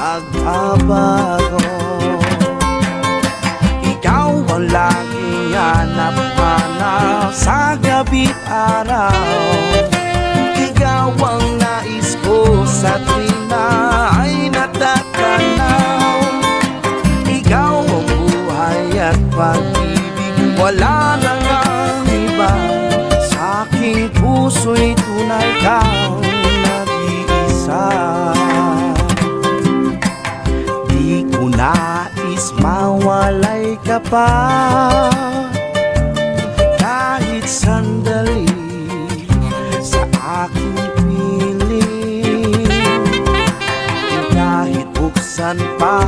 magbabago. Ikaw ang laging hanap-hanap sa gabi araw. Ikaw ang nais ko sa tuwina ay natatanaw. Ikaw ang buhay at pag-ibig, wala nang ang iba. Sa aking puso'y tunay kang nag-iisa. Di ko nais mawalay ka pa kahit sandali sa aking piling. Kahit buksan pa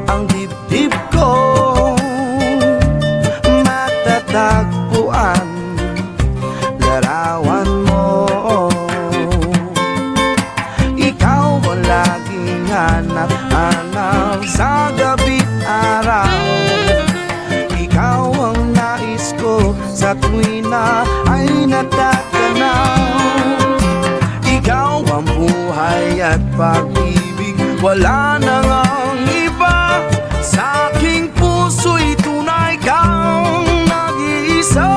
ang dibdib ko, matatagpuan larawan mo. Ikaw ang laging hanap-hanap sa gabi araw. Ikaw ang nais ko sa tuwina ay natatanaw. Ikaw ang buhay at pag-ibig, wala nang ang iba. Sa aking puso'y tunay kang nag-iisa.